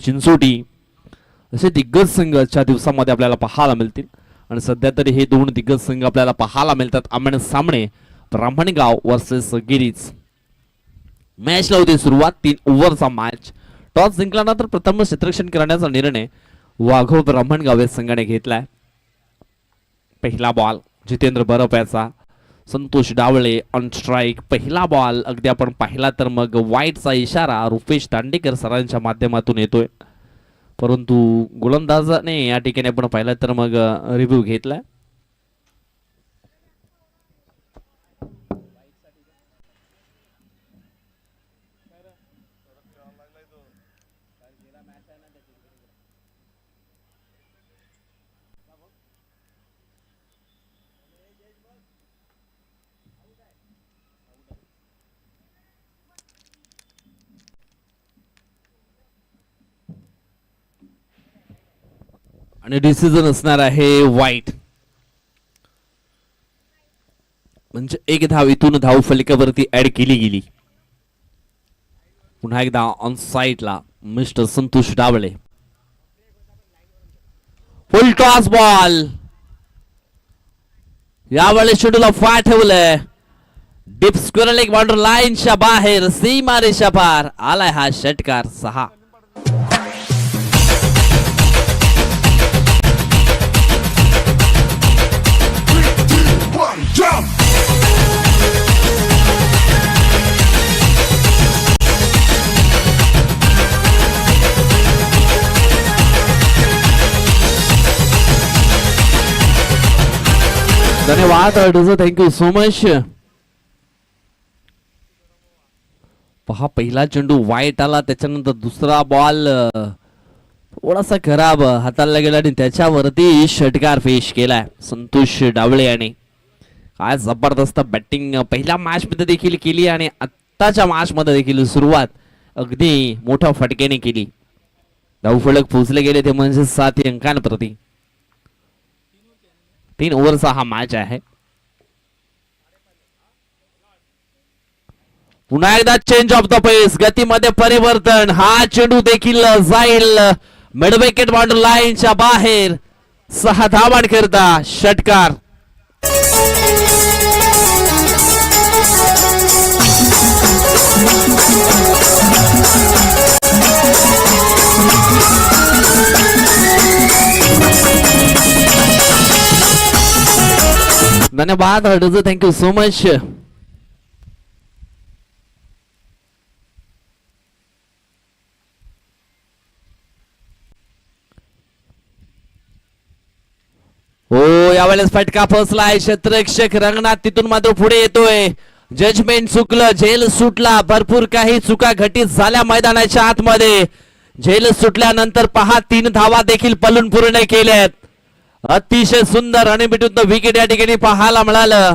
चिंचोटी असे दिग्गज संघ आजच्या दिवसामध्ये आपल्याला पाहायला मिळतील आणि सध्या तरी हे दोन दिग्गज संघ आपल्याला पाहायला मिळतात आमने सामने ब्राह्मणगाव वर्सेस गिरीज. मॅचला होती सुरुवात 3 ओव्हरचा मॅच. टॉस जिंकल्यानंतर प्रथम क्षेत्ररक्षण करण्याचा निर्णय वाघोळ ब्राह्मणगाव या संघाने घेतलाय. पहिला बॉल जितेंद्र बरप याचा, संतोष डावळे ऑन स्ट्राइक. पहिला बॉल अगदी आपण पाहिला तर मग वाईटचा इशारा रुपेश दांडेकर सरांच्या माध्यमातून येतोय, परंतु गोलंदाजाने या ठिकाणी आपण पाहिलं तर मग रिव्ह्यू घेतलाय. आणि डिसिजन असणार आहे वाईट, म्हणजे एक धाव इथून धाव फलकावरती ऍड केली गेली. पुन्हा एकदा ऑन साइडला mister Santosh Davale. Full toss ball यावेळेस शेड्यूला फार ठेवलंय. डीप स्क्वेअर लेग बाउंड्री लाईनच्या बाहेर सीमा रेषा पार आलाय हा षटकार 6. धन्यवाद थँक्यू सो मच. पहा पहिला चेंडू वाईट आला, त्याच्यानंतर दुसरा बॉल थोडासा खराब हाताला गेला आणि त्याच्यावरती षटकार पेश केलाय संतोष डावळे याने. काय जबरदस्त बॅटिंग पहिल्या मॅच मध्ये देखील केली आणि आत्ताच्या मॅच मध्ये देखील सुरुवात अगदी मोठ्या फटक्याने केली. धावफलक पोहोचले गेले ते म्हणजे 7 अंकांप्रती. 3 ओव्हरचा हा मॅच आहे. पुन्हा एकदा चेंज ऑफ द पेस, गतीमध्ये परिवर्तन. हा चेंडू देखील जाईल मिड विकेट बाउंड्री लाईनच्या बाहेर. 6 धावांकरता षटकार. धन्यवाद थँक्यू सो मच. हो यावेळेस फटका फसलाय. क्षेत्ररक्षक रंगनाथ तिथून मात्र पुढे येतोय. जजमेंट चुकलं, झेल सुटला. भरपूर काही चुका घटित झाल्या मैदानाच्या आतमध्ये. झेल सुटल्यानंतर पहा 3 धावा देखील पलून पूर्ण केल्यात. अतिशय सुंदर आणि बिटून द विकेट या ठिकाणी पाहायला मिळालं.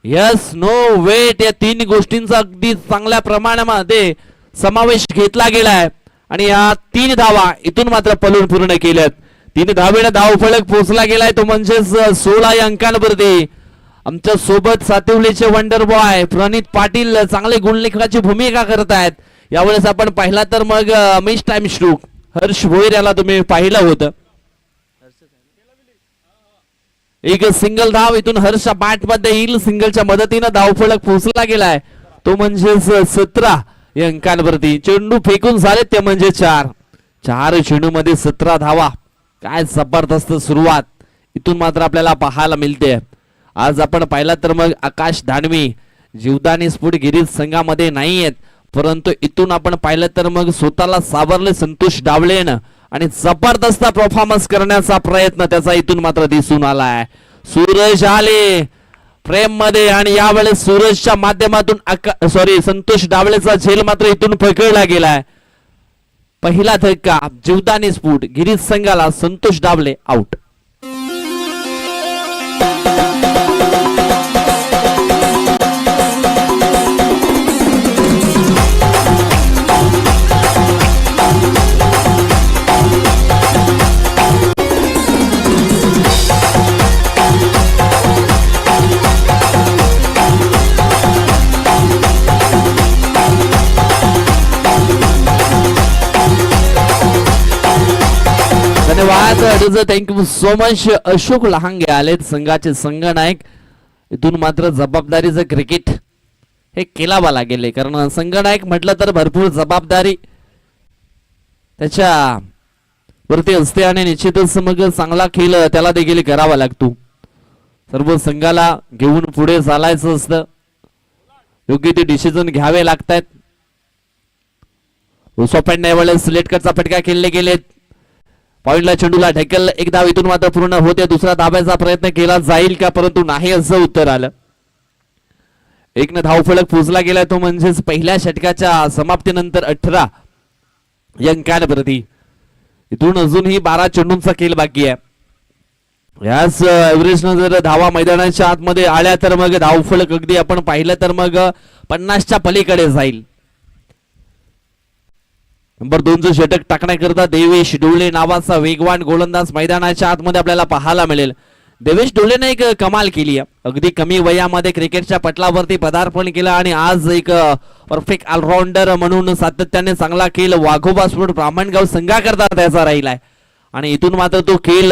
यस नो वेट या 3 गोष्टींचा अगदी चांगल्या प्रमाणामध्ये समावेश घेतला गेलाय आणि या 3 धावा इथून मात्र पलून पूर्ण केल्यात. 3 धावेने धावफलक पोहोचला गेलाय तो म्हणजेच 16 अंकांवरती. आमच्या सोबत सातिवलीचे वंडर बॉय प्रणित पाटील चांगले गुणलेखकाची भूमिका करत आहेत. यावेळेस आपण पाहिला तर मग miss time stroke Harsh Bhoir याला तुम्ही पाहिलं होतं. एक सिंगल धाव इथून हर्ष बॅट मध्ये येईल. सिंगलच्या मदतीने धावफलक पोहोचला गेलाय तो म्हणजेच 17 अंकांवरती. चेंडू फेकून झाले ते म्हणजे 4 चेंडू मध्ये 17 धावा. काय जबरदस्त सुरुवात इथून मात्र आपल्याला पाहायला मिळते. आज आपण पाहिला तर मग आकाश दानवे जीवदानी स्फोट गिरीज संघामध्ये नाही आहेत, परंतु इथून आपण पाहिलं तर मग स्वतःला सावरले संतोष डावळेनं आणि जबरदस्त परफॉर्मन्स करण्याचा प्रयत्न त्याचा इथून मात्र दिसून आलाय. सूरज आले फ्रेम मध्ये आणि यावेळेस सूरजच्या माध्यमातून संतोष डावळेचा झेल मात्र इथून पकडला गेलाय. पहिला धक्का जीवदानी स्फोट गिरीज संघाला. संतोष डावळे आउट. धन्यवाद. Thank you so much. Ashok Lahange आलेत संघाचे संघनायक. इथून मात्र जबाबदारीचं क्रिकेट हे केलावा लागेल, कारण संघनायक म्हटलं तर भरपूर जबाबदारी त्याच्या वरती असते आणि निश्चितच मग चांगला खेळ त्याला देखील करावा लागतो. सर्व संघाला घेऊन पुढे चालायचं असतं, योग्य ते डिसिजन घ्यावे लागतात. सिलेक्ट कटचा फटका खेळले गेलेत. पॉइंटला चेंडूला ढकल. एक धाव इथून मात्र पूर्ण होते. दुसरा धाब्याचा प्रयत्न केला जाईल का, परंतु नाही असं उत्तर आलं. एक धाव फलक पुजला गेला, तो म्हणजेच पहिल्या षटकाच्या समाप्तीनंतर 18 अंकांप्रती. इथून अजूनही 12 चेंडूंचा खेळ बाकी आहे. याच एव्हरेजनं जर धावा मैदानाच्या आतमध्ये आल्या तर मग धाव फलक अगदी आपण पाहिलं तर मग 50च्या पलीकडे जाईल. नंबर 2चं षटक टाकण्याकरता देवेश डोळे नावाचा वेगवान गोलंदाज मैदानाच्या आतमध्ये आपल्याला पाहायला मिळेल. देवेश डोळेने एक कमाल केली आहे. अगदी कमी वयामध्ये क्रिकेटच्या पटलावरती पदार्पण केलं आणि आज एक परफेक्ट ऑलराऊंडर म्हणून सातत्याने चांगला खेळ वाघोबा स्पोर्ट ब्राह्मणगाव संघाकरता त्याचा राहिलाय. आणि इथून मात्र तो खेळ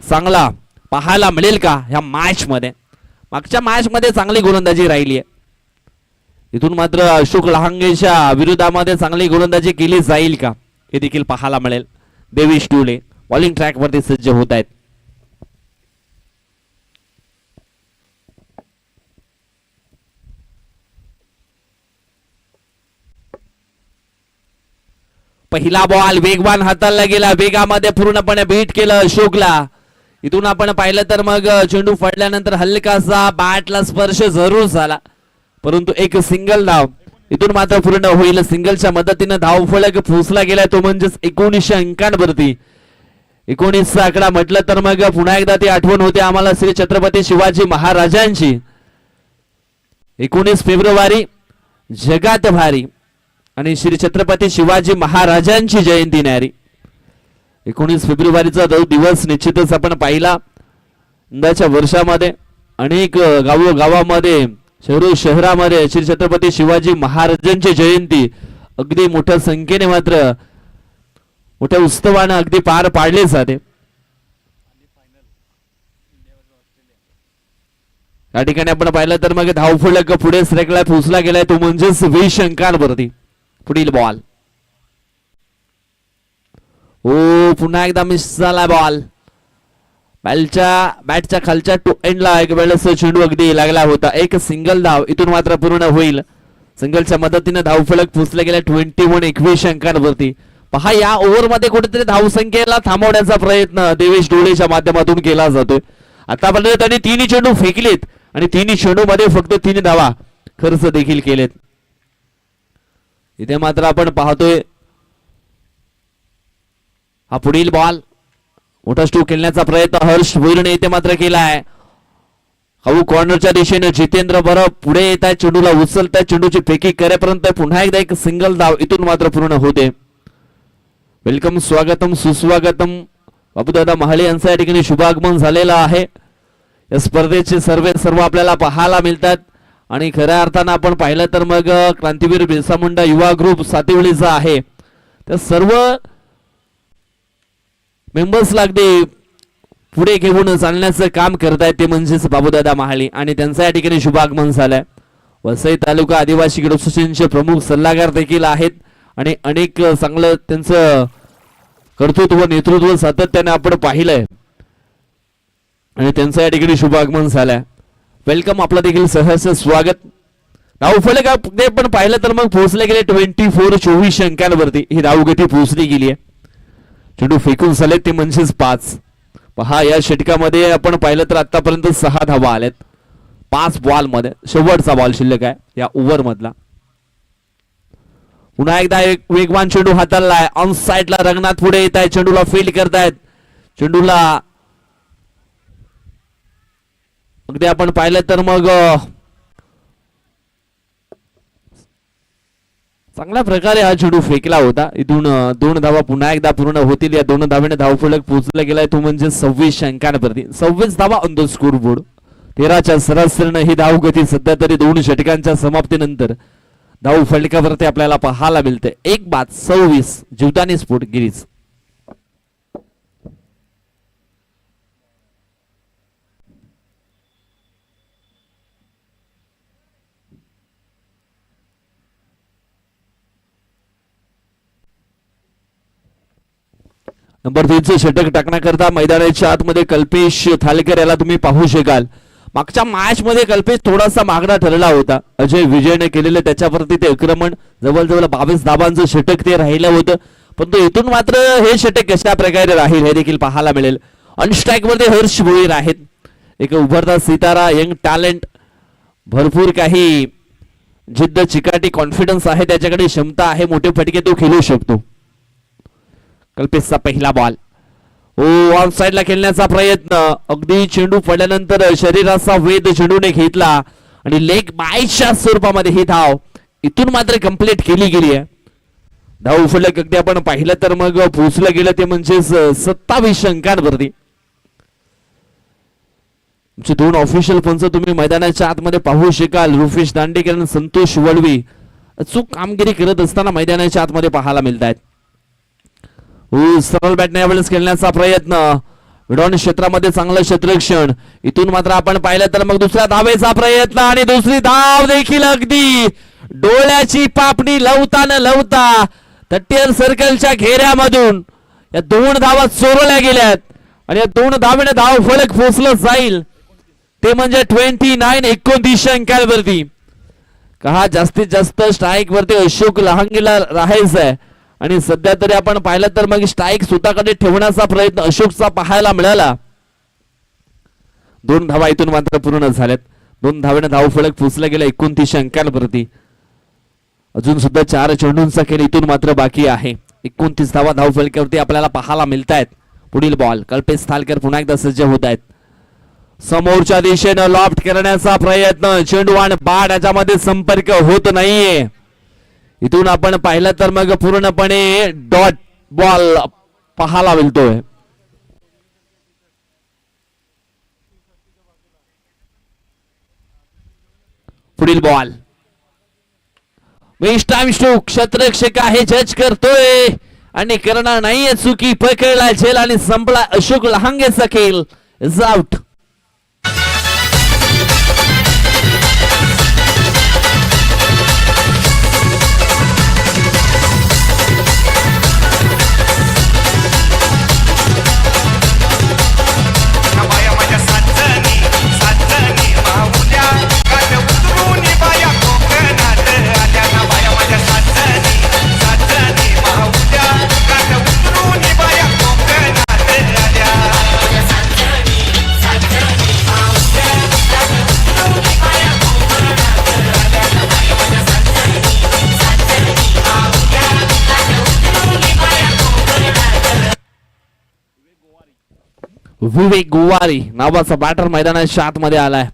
चांगला पाहायला मिळेल का ह्या मॅच मध्ये. मागच्या मॅच मध्ये चांगली गोलंदाजी राहिली आहे. इथून मात्र अशोक लहांगेच्या विरोधामध्ये चांगली गोलंदाजी केली जाईल का हे देखील पाहायला मिळेल. देवेश डोळे बॉलिंग ट्रॅक वरती सज्ज होत आहेत. पहिला बॉल वेगवान हाताळला गेला, वेगामध्ये पूर्णपणे बीट केलं अशोकला. इथून आपण पाहिलं तर मग चेंडू पडल्यानंतर हलकासा बॅटला स्पर्श जरूर झाला, परंतु एक सिंगल धाव इथून मात्र पूर्ण होईल. सिंगलच्या मदतीने धाव फलक पोहोचला गेलाय, तो म्हणजेच 19 अंकांवरती. 19चा आकडा म्हटलं तर मग पुन्हा एकदा ती आठवण होते आम्हाला श्री छत्रपती शिवाजी महाराजांची. 19 फेब्रुवारी जगात भारी आणि श्री छत्रपती शिवाजी महाराजांची जयंती न्यारी. 19 फेब्रुवारीचा दिवस निश्चितच आपण पाहिला. यंदाच्या वर्षामध्ये अनेक गावामध्ये शहरामध्ये श्री छत्रपती शिवाजी महाराजांची जयंती अगदी मोठ्या संख्येने मात्र मोठ्या उत्सवाने अगदी पार पाडले जाते. या ठिकाणी आपण पाहिलं तर मग धावफलक पुढे सरकला पोहोचला गेलाय, तो म्हणजेच 20 अंकांवरती. पुढील बॉल पुन्हा एकदा मिस झाला बॉल. बॅटच्या खालच्या टू एंडला एक वेळेस चेंडू अगदी लागला होता. एक सिंगल धाव इथून मात्र पूर्ण होईल. सिंगलच्या मदतीने धावफलक पोहोचला गेला 21 अंकांवरती. पहा या ओव्हरमध्ये कुठेतरी धावसंख्येला थांबवण्याचा प्रयत्न देवेश डोळेच्या माध्यमातून केला जातोय. आतापर्यंत त्यांनी 3 चेंडू फेकलेत आणि 3 चेंडू मध्ये फक्त 3 धावा खर्च देखील केलेत. इथे मात्र आपण पाहतोय हा पुढील बॉल. मोठा स्ट्रोक खेळण्याचा प्रयत्न हर्ष भोईरने इथे मात्र केलाय. हाऊ कॉर्नरच्या दिशेने जितेंद्र बरं पुढे येत आहे, चेंडूला उचलताय, चेंडूची फेकी करेपर्यंत पुन्हा एकदा एक सिंगल धाव इथून मात्र पूर्ण होते. वेलकम, स्वागतम, सुस्वागतम. बाबूदादा महाले यांचं या ठिकाणी शुभागमन झालेलं आहे. या स्पर्धेचे सर्व आपल्याला पाहायला मिळतात आणि खऱ्या अर्थानं आपण पाहिलं तर मग क्रांतीवीर बिरसा मुंडा युवा ग्रुप सातेवलीचा आहे. त्या सर्व मेंबर्सला अगदी पुढे घेऊन चालण्याचं काम करतायत ते म्हणजेच बाबूदादा महाले आणि त्यांचं या ठिकाणी शुभागमन झालंय. वसई तालुका आदिवासी क्रीडा असोसिएशनचे प्रमुख सल्लागार देखील आहेत आणि अनेक चांगलं त्यांचं कर्तृत्व नेतृत्व सातत्याने आपण पाहिलंय आणि त्यांचं या ठिकाणी शुभागमन झालंय. वेलकम, आपलं देखील सहर्ष स्वागत. धावफलक पण पाहिलं तर मग पोहोचले गेले 24 अंकांवरती. ही धावगती पोहोचली गेली आहे. चेंडू फेकून झाले ते म्हणजेच 5. पहा या षटकामध्ये आपण पाहिलं तर आतापर्यंत 6 धावा आल्यात 5 बॉल मध्ये. शेवटचा बॉल शिल्लक आहे या ओव्हर मधला. पुन्हा एकदा एक वेगवान चेंडू हाताळलाय. ऑन साइडला रंगनाथ पुढे येत आहे, चेंडूला फील्ड करतायत. चेंडूला अगदी आपण पाहिलं तर मग चांगल्या प्रकारे हा चेंडू फेकला होता. इथून 2 धावा पुन्हा एकदा पूर्ण होतील. या 2 धावेने धावफलक पोहोचला गेलाय, तो म्हणजे 26 अंकांवरती. 26 धावा ऑन द स्कोर बोर्ड. 13च्या सरासरीने ही धावगती सध्या तरी 2 षटकांच्या समाप्तीनंतर धाव फलकावरती आपल्याला पाहायला मिळते. 1 बाद 26. जीवदानी स्पोर्ट गिरीज. नंबर 3 षटक टाकण्याकरता मैदानाच्या आतमध्ये कल्पेश थालकर याला तुम्ही पाहू शकाल. मागच्या मॅच मध्ये कल्पेश थोडासा मागणा ठरला होता. अजय विजयने केलेले त्याच्यावरती ते आक्रमण जवळजवळ 22 धाबांचं षटक ते राहिलं होतं. पण तो इथून मात्र हे षटक कशा प्रकारे राहील हे देखील पाहायला मिळेल. अनस्ट्राईक मध्ये हर्ष भोईर आहेत. एक उभरता सितारा, यंग टॅलेंट, भरपूर काही जिद्द, चिकाटी, कॉन्फिडन्स आहे त्याच्याकडे, क्षमता आहे, मोठे फटके तो खेळू शकतो. कल्पेशचा पहिला बॉल ऑन साइडला खेळण्याचा प्रयत्न. अगदी चेंडू पडल्यानंतर शरीराचा वेध चेंडूने घेतला आणि लेग बायच्या स्वरूपामध्ये ही धाव इथून मात्र कंप्लीट केली गेली आहे. धाव फलक अगदी आपण पाहिलं तर मग पोहोचलं गेलं ते म्हणजे 27 अंकांवरती. दोन ऑफिशियल पंच तुम्ही मैदानाच्या आतमध्ये पाहू शकाल. रुफेश दांडेकर आणि संतोष वळवी अचूक कामगिरी करत असताना मैदानाच्या आतमध्ये पाहायला मिळत आहेत. सरळ बॅटने यावेळेस खेळण्याचा प्रयत्न. विडॉन क्षेत्रामध्ये चांगलं क्षेत्ररक्षण. इथून मात्र आपण पाहिलं तर मग दुसऱ्या धावेचा प्रयत्न आणि दुसरी धाव देखील अगदी डोळ्याची पापणी लवता न लवता 30 सर्कलच्या घेऱ्यामधून या 2 धावा चोरल्या गेल्यात आणि या 2 धावेने धाव फलक पोहोचलं जाईल ते म्हणजे 29 अंकांवरती. का जास्तीत जास्त स्ट्राईक वरती अशोक लहांगीला राहायचंय आणि सध्या तरी आपण पाहिलं तर मग स्ट्राईक स्वतःकडे ठेवण्याचा प्रयत्न अशोकचा पाहायला मिळाला. 2 धावा इथून मात्र पूर्ण झाल्यात. 2 धावेने धाव फलक पोहोचला गेला 29 अंकांवरती. अजून सुद्धा 4 चेंडूंचा खेळ इथून मात्र बाकी आहे. 29 धावा धाव फलकावरती आपल्याला पाहायला मिळत आहेत. पुढील बॉल कल्पेश थालकर पुन्हा एकदा सज्ज होत आहेत. समोरच्या दिशेनं लॉफ्ट करण्याचा प्रयत्न. चेंडू आणि बॅट याच्यामध्ये संपर्क होत नाहीये. इथून आपण पाहिलं तर मग पूर्णपणे डॉट बॉल पाहायला मिळतोय. पुढील बॉल वेस्ट टाइम स्ट्रोक. क्षेत्ररक्षक आहे, जज करतोय आणि करणार नाहीये चुकी. पकडला झेल आणि संपला अशोक लहांगेचा खेळ. Is out. विवेक गुवारी नावाचा बॅटर मैदानाच्या आतमध्ये आलाय.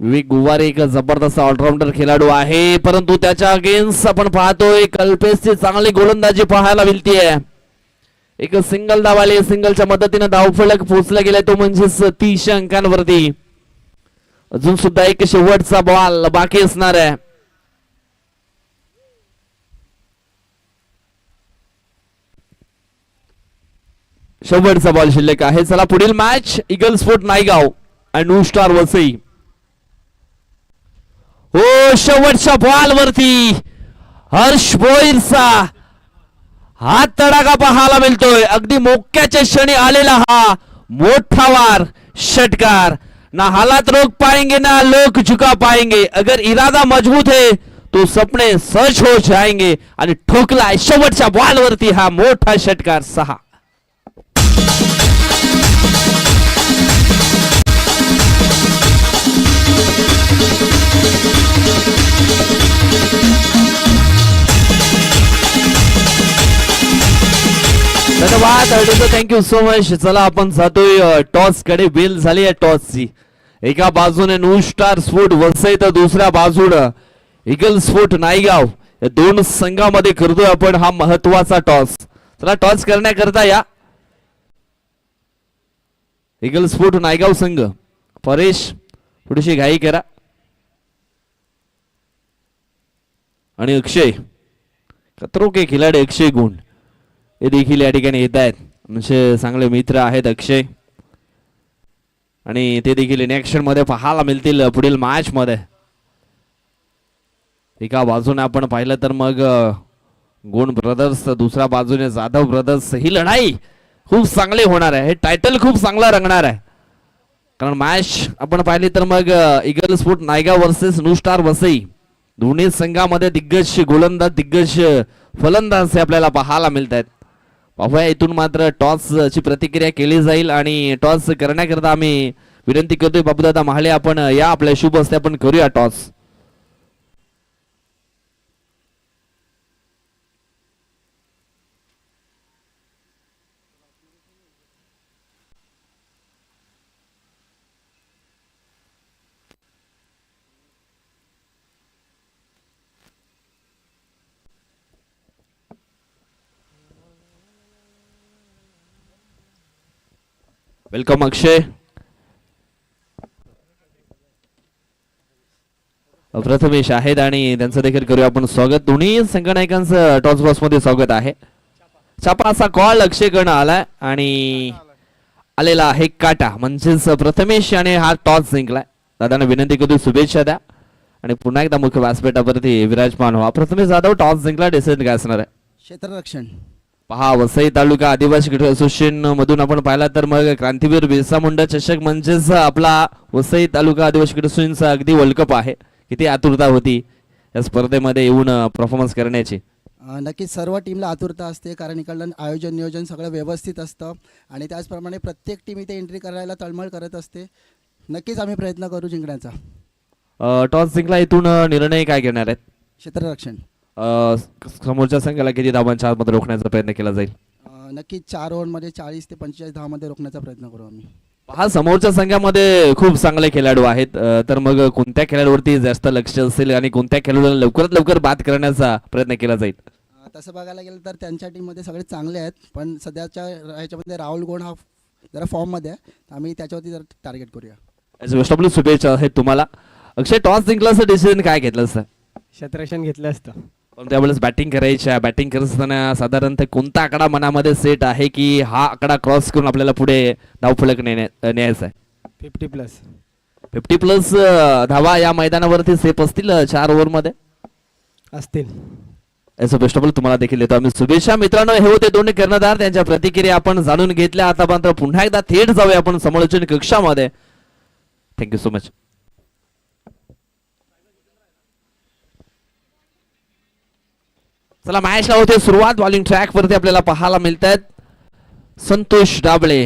विवेक गुवारी एक जबरदस्त ऑलराऊंडर खेळाडू आहे, परंतु त्याच्या अगेन्स्ट आपण पाहतोय कल्पेशची चांगली गोलंदाजी पाहायला मिळतीये. एक सिंगल धाव आली. सिंगलच्या मदतीने धावफलक पोहोचला गेलाय तो म्हणजे 30 अंकांवरती. अजून सुद्धा एक शेवटचा बॉल बाकी असणार आहे. शेवटचा बॉल शिल्लक आहे. चला पुढील मॅच ईगल स्पोर्ट नायगाव आणि न्यू स्टार वसई. हो शेवटच्या बॉल वरती हर्ष भोईरचा हात तडाखा पाहायला मिळतोय. अगदी मोक्याच्या क्षणी आलेला हा मोठा वार षटकार. ना हालात रोक पाएंगे ना लोक झुका पाएंगे. अगर इरादा मजबूत है तो सपने सच हो जाएंगे. आणि ठोकलाय शेवटच्या बॉल वरती हा मोठा षटकार. 6. धन्यवाद. Thank you so much. चला आपण जातोय टॉस कडे. बेल झाली आहे टॉसची. एका बाजूने न्यू स्टार स्पोर्ट वसई तर दुसऱ्या बाजूने ईगल स्पोर्ट नायगाव या 2 संघामध्ये करतोय आपण हा महत्वाचा टॉस. चला टॉस करण्याकरता या ईगल स्पोर्ट नायगाव संघ. परेश थोडीशी घाई करा आणि अक्षय कतरो के खिलाडी अक्षय गुण हे देखील या ठिकाणी येत आहेत. म्हणजे चांगले मित्र आहेत अक्षय आणि ते देखील इन ऍक्शन मध्ये पाहायला मिळतील पुढील मॅच मध्ये. एका बाजूने आपण पाहिलं तर मग गोंड ब्रदर्स दुसऱ्या बाजूने जाधव ब्रदर्स. ही लढाई खूप चांगली होणार आहे. हे टायटल खूप चांगला रंगणार आहे. कारण मॅच आपण पाहिली तर मग eagle sport Naigaon versus new star Vasai दोन्ही संघामध्ये दिग्गज गोलंदाज दिग्गज फलंदाज हे आपल्याला पाहायला मिळत आहेत. पाहूया इथून मात्र टॉस ची प्रतिक्रिया केली जाईल आणि टॉस करण्याकरता आम्ही विनंती करतोय बाबूदादा महाले आपण या आपल्या शुभ हस्ते आपण करूया टॉस. वेलकम अक्षय. प्रथमेश आहेत आणि त्यांचं देखील करूया आपण स्वागत. दोन्ही संघनायकांचं टॉस बॉक्स मध्ये स्वागत आहे. छापा असा कॉल अक्षयकडनं आलाय आणि आलेला आहे काटा म्हणजेच प्रथमेश याने हा टॉस जिंकलाय. दादांना विनंती करतो शुभेच्छा द्या आणि पुन्हा एकदा मुख्य व्यासपीठावरती विराजमान व्हा. प्रथमेश जाधव टॉस जिंकला. डिसिजन काय असणार आहे? क्षेत्ररक्षण. पहा वसई तालुका आदिवासी क्रिकेट असोसिएशन मधून आपण पाहिला तर मग क्रांतीवीर बिरसा मुंडा चषक म्हणजेच आपला वसई तालुका आदिवासी क्रिकेट असोसिएशनचा अगदी वर्ल्ड कप आहे. किती आतुरता होती या स्पर्धेमध्ये येऊन परफॉर्मन्स करण्याची. नक्कीच सर्व टीमला आतुरता असते कारण इकडलं आयोजन नियोजन सगळं व्यवस्थित असतं आणि त्याचप्रमाणे प्रत्येक टीम इथे एंट्री करायला तळमळ करत असते. नक्कीच आम्ही प्रयत्न करू जिंकण्याचा. टॉस जिंकला इथून निर्णय काय घेणार आहेत? क्षेत्ररक्षण. समोरच्या संघाला किती धावांच्या आतमध्ये रोखण्याचा प्रयत्न केला जाईल? नक्कीच 4 ओव्हरमध्ये 40 ते 45 धावांमध्ये रोखण्याचा प्रयत्न करू आम्ही. हा समोरच्या संघामध्ये खूप चांगले खेळाडू आहेत तर मग कोणत्या खेळाडूवरती जास्त लक्ष असेल आणि कोणत्या खेळाडूला लवकरात लवकर बाद करण्याचा प्रयत्न केला जाईल? तसं बघायला गेलं तर त्यांच्या टीममध्ये सगळे चांगले आहेत पण सध्याच्या ह्याच्यामध्ये राहुल गोंड हा जरा फॉर्ममध्ये आहे. आम्ही त्याच्यावरती जरा टार्गेट करूया. शुभेच्छा आहेत तुम्हाला. अक्षय टॉस जिंकलं डिसिजन काय घेतलं सर? क्षेत्ररक्षण घेतलं असतं पण त्यावेळेस बॅटिंग करायच्या बॅटिंग करत असताना साधारणतः कोणता आकडा मनामध्ये सेट आहे की हा आकडा क्रॉस करून आपल्याला पुढे धावफलक न्यायचा आहे? 50+. 50+ धावा या मैदानावरती सेफ असतील 4 ओव्हरमध्ये असतील. याचं बेस्ट ऑफ लक तुम्हाला देखील देतो आम्ही शुभेच्छा. मित्रांनो हे होते दोन्ही कर्णधार त्यांच्या प्रतिक्रिया आपण जाणून घेतल्या. आता मात्र पुन्हा एकदा थेट जाऊया आपण समालोचन कक्षामध्ये. Thank you so much. चला मॅचला होते सुरुवात. बॉलिंग ट्रॅक वरती आपल्याला पाहायला मिळत आहेत संतोष डाबळे.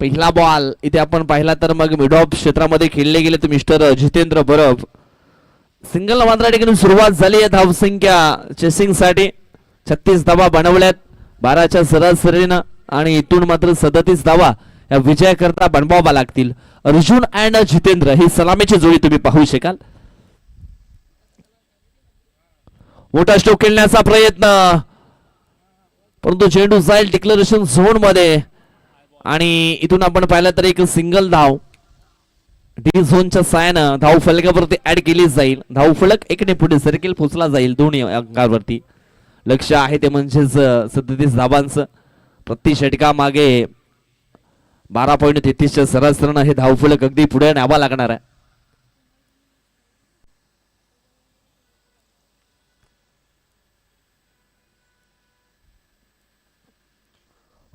पहिला बॉल इथे आपण पाहिला तर मग मिड ऑफ क्षेत्रामध्ये खेळले गेले तर मिस्टर जितेंद्र बरफ. सिंगल मात्र ठिकाणी सुरुवात झाली आहे धावसंख्या चेसिंग साठी. 36 धावा बनवल्यात 12च्या सरासरीनं आणि इथून मात्र 37 धावा या विजय करता बनवावा लागतील. अर्जुन अँड जितेंद्र ही सलामीची जोडी तुम्ही पाहू शकाल. मोठा स्ट्रोक खेळण्याचा प्रयत्न परंतु चेंडू जाईल डिक्लेरेशन झोन मध्ये आणि इथून आपण पाहिलं तर एक सिंगल धाव डी झोनच्या साहाय्यानं धाव फलकावरती ऍड केली जाईल. धाव फलक एकने पुढे सर्किल पोचला जाईल दोन्ही अंकावरती. लक्ष आहे ते म्हणजेच 37 धावांचं. प्रति षटका मागे 12.33च्या सरासरीनं हे धाव फलक अगदी पुढे न्यावा लागणार आहे.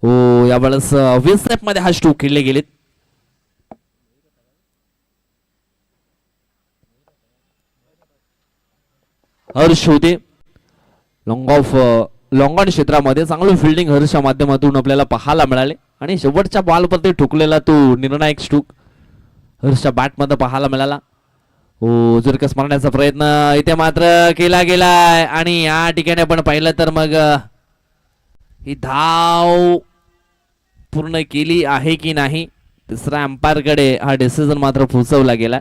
हो यावेळेस स्टेप मध्ये हा स्ट्रोक खेळले गेलेत. हर्ष होते लॉंग ऑन क्षेत्रामध्ये चांगलं फिल्डिंग हर्षच्या माध्यमातून आपल्याला पाहायला मिळाले आणि शेवटच्या बॉलवरती ठोकलेला तो निर्णायक स्ट्रोक हर्षच्या बॅट मध्ये पाहायला मिळाला. हो जुरकस मारण्याचा प्रयत्न इथे मात्र केला गेलाय आणि या ठिकाणी आपण पाहिलं तर मग ही धाव पूर्ण केली आहे की नाही तिसऱ्या अंपायर कडे हा डिसिजन मात्र पोहोचवला गेला.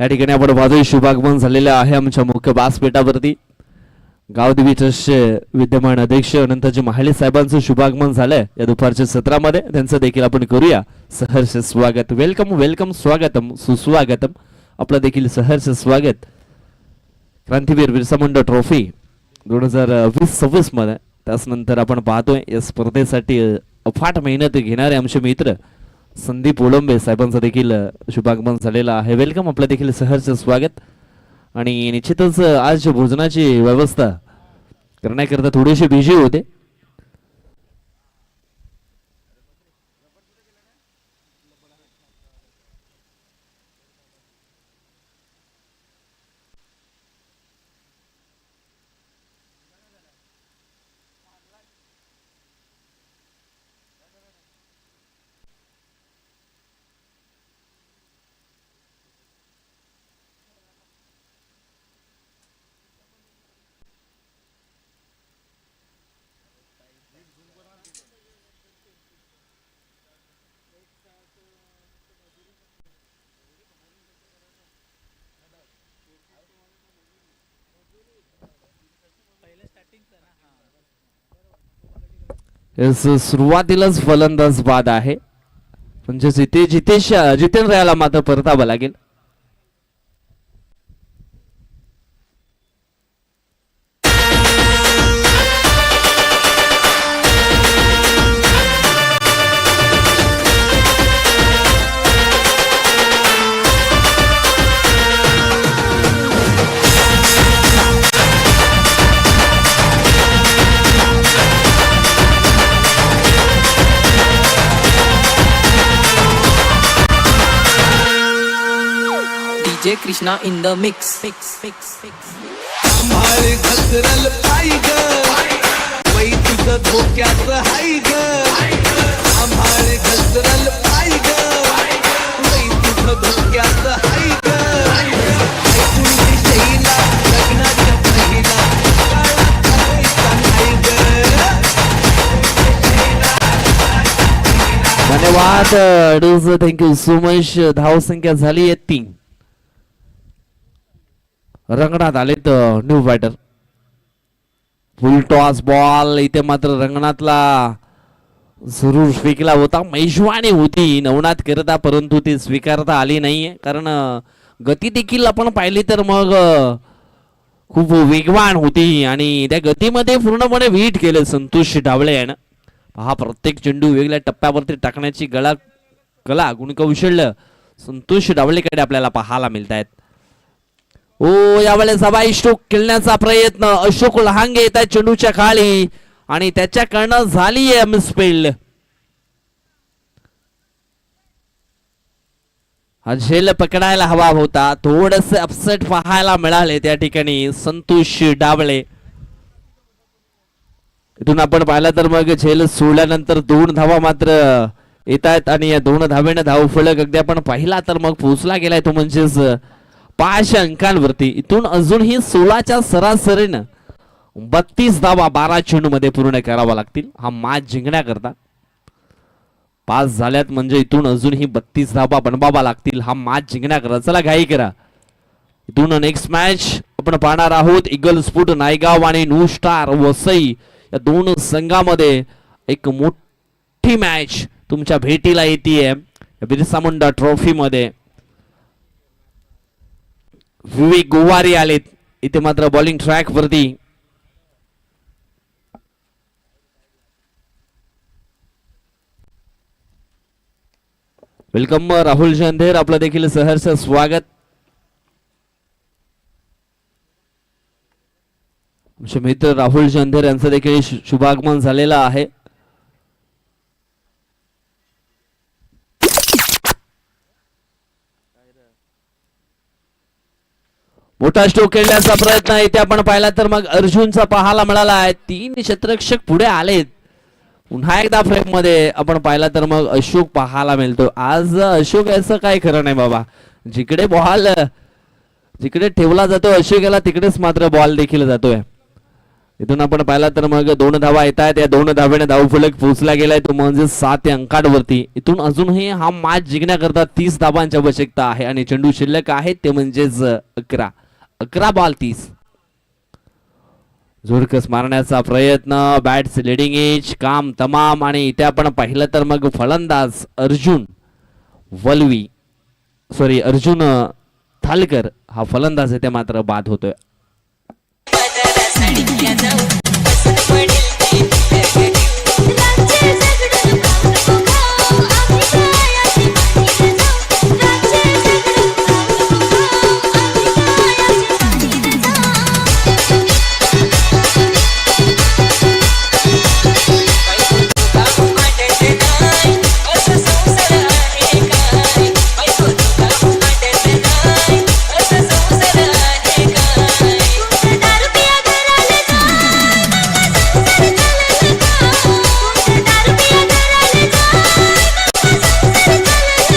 या ठिकाणी आपण पाहतोय शुभागमन झालेलं आहे आमच्या मुख्य व्यासपीठावरती. गावदेवी ट्रस्टचे विद्यमान अध्यक्ष अनंतजी महाले साहेबांचं शुभागमन झालंय या दुपारच्या सत्रामध्ये. त्यांचं देखील आपण करूया सहर्ष स्वागत. वेलकम वेलकम, स्वागतम सुस्वागतम, आपलं देखील सहर्ष स्वागत. क्रांतीवीर बिरसा मुंडा ट्रॉफी 2020-26 मध्ये त्यानंतर आपण पाहतोय या स्पर्धेसाठी अफाट मेहनत घेणारे आमचे मित्र संदीप ओलंबे साहेबांचं देखील शुभागमन झालेलं आहे. वेलकम, आपलं देखील सहर्ष स्वागत. आणि निश्चितच आज भोजनाची व्यवस्था करण्याकरता थोडेसे बिझी होते. सुरुवातीलाच फलंदाज बाद आहे, म्हणजे जितेंद्र मात्र परतावं लागेल. DJ Krishna in the mix. आम्हाळ घसरल पाय ग, वै तुझं धोक्याचं हाय ग. आम्हाळ घसरल पाय ग, वै तुझं धोक्याचं हाय ग. ऐकून दिशेला लग्नाच्या पहिला काळात पैसा नाही ग. धन्यवाद डूज, थँक्यू सो मच. धावसंख्या झाली आहे 3. रंगणात आलेत new batter. Full toss ball इथे मात्र रंगणातला जरूर फेकला होता. मेजवानी होती नवनाथ करता, परंतु ती स्वीकारता आली नाहीये. कारण गती देखील आपण पाहिली तर मग खूप वेगवान होती आणि त्या गतीमध्ये पूर्णपणे वीट केलं संतोष डावळे यानं. हा प्रत्येक चेंडू वेगळ्या टप्प्यावरती टाकण्याची कला गुणकौशल्य संतोष डावळेकडे आपल्याला पाहायला मिळत आहेत. ओ यावेळेस हवा स्ट्रोक खेळण्याचा प्रयत्न, अशोक लहांगे येत आहेत चेंडूच्या खाली आणि त्याच्याकडनं झाली आहे मिसफील्ड. हा झेल पकडायला हवा होता, थोडसे अपसेट पाहायला मिळाले त्या ठिकाणी संतोष डावळे. इथून आपण पाहिलं तर मग झेल सोडल्यानंतर 2 धावा मात्र येत आहेत आणि या 2 धावेने धावफलक अगदी आपण पाहिला तर मग पोहोचला गेलाय तो म्हणजेच 5 अंकांवरती. इथून अजूनही 16च्या सरासरीनं 32 धावा 12 चेंडू मध्ये पूर्ण करावा लागतील हा मॅच जिंकण्याकरता. 5 झाल्यात म्हणजे इथून अजूनही 32 धावा बनवावा लागतील हा मॅच जिंकण्याकरता. चला घाई करा. इथून नेक्स्ट मॅच आपण पाहणार आहोत. इगल स्फोट नायगाव आणि न्यू स्टार वसई या 2 संघामध्ये एक मोठी मॅच तुमच्या भेटीला येते बिरसा मुंडा ट्रॉफी मध्ये. विवेक गोवारी आलेत इथे मात्र बॉलिंग ट्रॅक वरती. वेलकम राहुल जंधेर, आपलं देखील सहर्ष स्वागत. आमचे मित्र राहुल जंधेर यांचं देखील शुभागमन झालेलं आहे. मोठा स्ट्रोक खेळण्याचा प्रयत्न इथे आपण पाहिला तर मग अर्जुनचा पाहायला मिळाला आहे. 3 क्षेत्ररक्षक पुढे आलेत. पुन्हा एकदा फ्रेम मध्ये आपण पाहिला तर मग अशोक पाहायला मिळतो. आज अशोक याचं काय खरं नाही बाबा. जिकडे बॉल जिकडे ठेवला जातो अशोक याला तिकडेच मात्र बॉल देखील जातोय. इथून आपण पाहिला तर मग 2 धावा येत आहेत. या 2 धावेने धावफलक पोहोचला गेलाय तो म्हणजे 7 अंकांवरती. इथून अजूनही हा मॅच जिंकण्याकरता 30 धावांची आवश्यकता आहे आणि चेंडू शिल्लक आहे ते म्हणजेच 11 बॉल 30. जोरकस मारण्याचा प्रयत्न, बॅट्स लिडिंग एज, काम तमाम. आणि इथे आपण पाहिलं तर मग फलंदाज अर्जुन थालकर हा फलंदाज आहे ते मात्र बाद होतोय.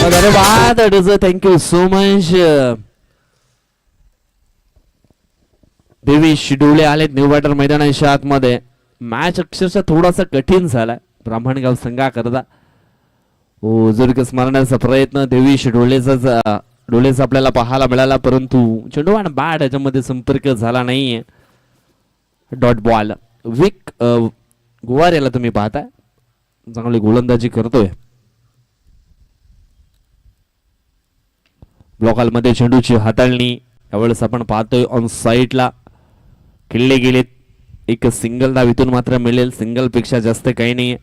धन्यवाद. Thank you so much. देवी शिडोले आलेत न्यू बॅटर मैदानाच्या आतमध्ये. मॅच अक्षरशः थोडासा कठीण झालाय ब्राह्मणगाव संघाकरता. जोरकस मारण्याचा प्रयत्न देवी डोळेचा आपल्याला पाहायला मिळाला, परंतु चेंडू आणि बॅट याच्यामध्ये संपर्क झाला नाहीये. Dot ball. विक गुवार याला तुम्ही पाहताय चांगली गोलंदाजी करतोय. ब्लॉकमध्ये चेंडूची हाताळणी यावेळेस आपण पाहतोय ऑन साईडला खेळले गेलेत. एक सिंगल धाव इथून मात्र मिळेल. सिंगल पेक्षा जास्त काही नाही.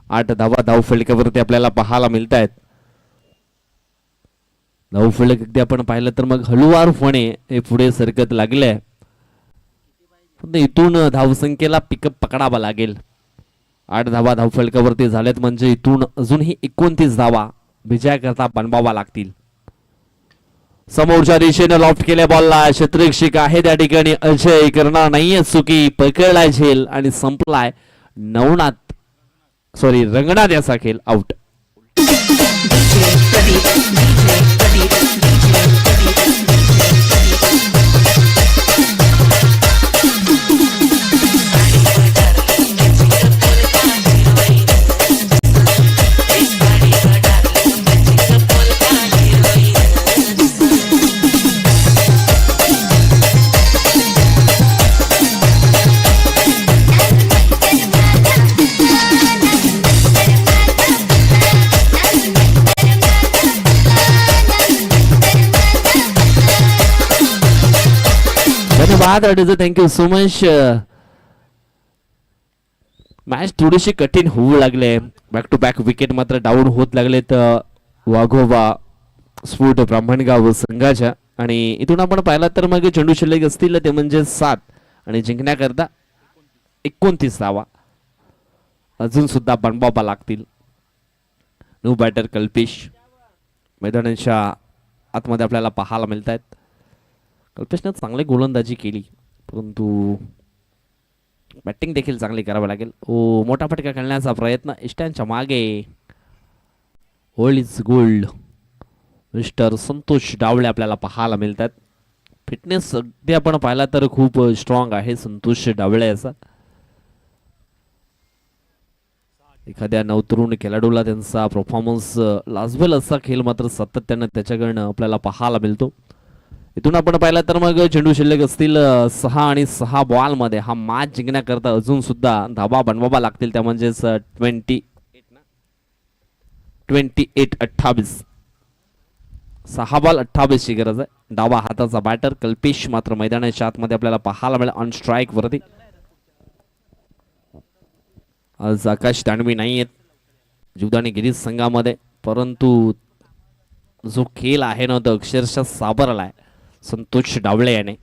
8 धावा धावफलकावरती आपल्याला पाहायला मिळत आहेत. धावफलक अगदी आपण पाहिलं तर मग हळूवारपणे हे पुढे सरकत लागले. इथून धावसंख्येला पिकअप पकडावा लागेल. 8 धावा धावफलकावरती झाल्यात म्हणजे इथून अजूनही 29 धावा विजयाकरता बनवावा लागतील. समोरच्या दिशेने लॉफ्ट केल्या बॉलला क्षेत्ररक्षक आहे त्या ठिकाणी अजय करणार नाहीये चुकी. पकडलाय झेल आणि संपलाय रंगनाथ याचा खेळ आउट. धन्यवाद. Thank you so much. मॅच थोडीशी कठीण होऊ लागले. बॅक टू बॅक विकेट मात्र डाऊन होत लागलेत वाघोबा स्फोट ब्राह्मणगाव संघाच्या. आणि इथून आपण पाहिला तर मग चेंडू शिल्लक असतील ते म्हणजे 7 आणि जिंकण्याकरता 29 धावा अजून सुद्धा बनवावा लागतील. न्यू बॅटर कल्पेश मैदानाच्या आतमध्ये आपल्याला पाहायला मिळत आहेत. कल्पेशने चांगली गोलंदाजी केली, परंतु बॅटिंग देखील चांगली करावी लागेल. मोठा फटका खेळण्याचा प्रयत्न इष्टांच्या मागे. All is gold mister Santosh Davale आपल्याला पाहायला मिळतात. फिटनेस अगदी आपण पाहिला तर खूप स्ट्रॉंग आहे संतोष डावळे असा. एखाद्या नवतरुण खेळाडूला त्यांचा परफॉर्मन्स लाजवेल असा खेळ मात्र सातत्याने त्याच्याकडनं आपल्याला पाहायला मिळतो. इथून आपण पाहिलं तर मग चेंडू शिल्लक असतील 6 आणि 6 बॉल मध्ये हा मॅच जिंकण्याकरता अजून सुद्धा धावा बनवावा लागतील. त्या म्हणजेच 28 6 बॉल 28 ची गरज आहे. डावा हाताचा बॅटर कल्पेश मात्र मैदानाच्या आतमध्ये आपल्याला पाहायला मिळेल ऑन स्ट्राईक वरती. आज आकाश दानवी नाही आहेत जीवदानी गिरीश संघामध्ये, परंतु जो खेळ आहे ना तो अक्षरशः साबरलाय संतोष डावळे याने.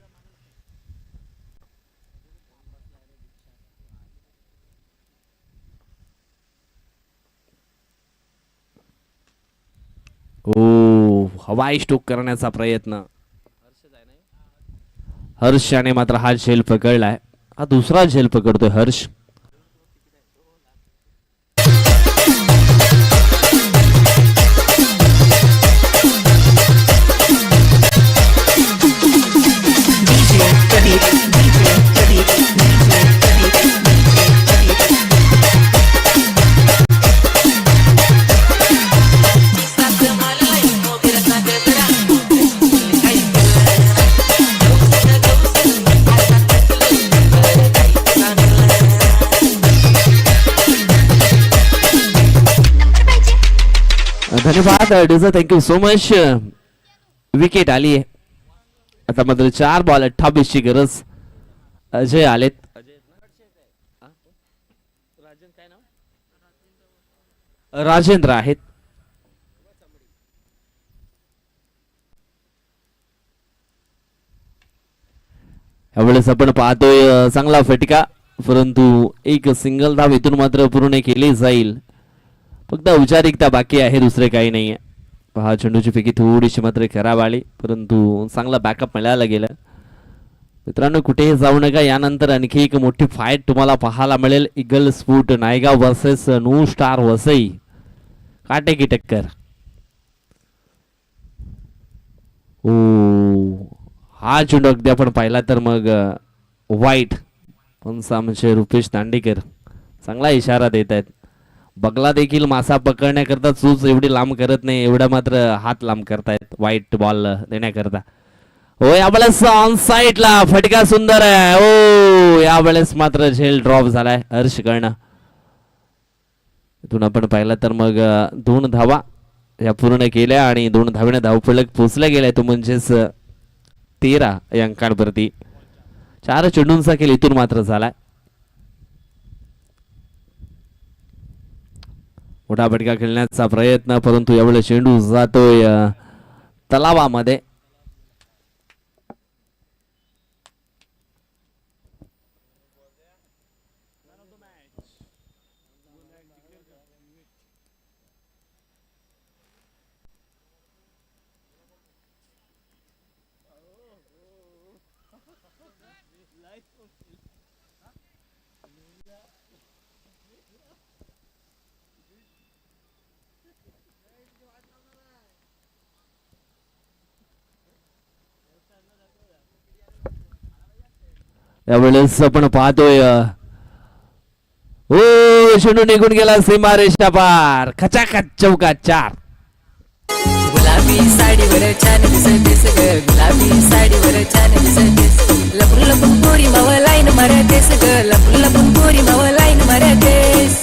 हवाई स्ट्रोक करण्याचा प्रयत्न हर्ष याने मात्र हा झेल पकडलाय. हा दुसरा झेल पकडतोय हर्ष. धन्यवाद डिझा, थँक्यू सो मच. विकेट आली आहे आता मात्र 4 बॉल 28 ची गरज. अजय आलेत. राजेंद्र आहेत. यावेळेस आपण पाहतोय चांगला फटका, परंतु एक सिंगल धाव इथून मात्र पूर्ण केली जाईल. फक्त औपचारिकता बाकी आहे, दुसरे काही नाहीये. पहा चेंडूची फेकी थोडीशी मात्र खराब आली, परंतु चांगला बॅकअप मिळायला गेला. मित्रांनो कुठेही जाऊ नका, यानंतर आणखी एक मोठी फाईट तुम्हाला पाहायला मिळेल. Eagle sport Naigaon versus new star Vasai, काटे की टक्कर. ओ हा चेंडू अगदी आपण पाहिला तर मग वाईट, पण म्हणजे रुपेश दांडेकर चांगला इशारा देत आहेत. बगला देखील मासा पकडण्याकरता चूच एवढी लांब करत नाही, एवढा मात्र हात लांब करतायत वाईट बॉल देण्याकरता. हो यावेळेस ऑन साईडला फटका सुंदर आहे. ओ यावेळेस मात्र झेल ड्रॉप झालाय हर्ष कर्ण. इथून आपण पाहिलं तर मग 2 धावा या पूर्ण केल्या आणि 2 धावेने धावफलक पोचल्या गेल्या. तो म्हणजेच 13 या अंकांवरती. 4 चेंडूंचा खेळ इथून मात्र झालाय. मोठा फटका खेळण्याचा प्रयत्न, परंतु यावेळेस चेंडू जातोय तलावामध्ये. यावेळेस आपण पाहतोय ओ चेंडू निघून गेला सीमारेषा पार. खचाखच चौका 4. गुलाबी साडीवर छान दिसतेस ग, गुलाबी साडीवर छान दिसतेस. लपून लपून पोरी माव लाईन मारतेस ग, लपून लपून पोरी माव लाईन मारतेस.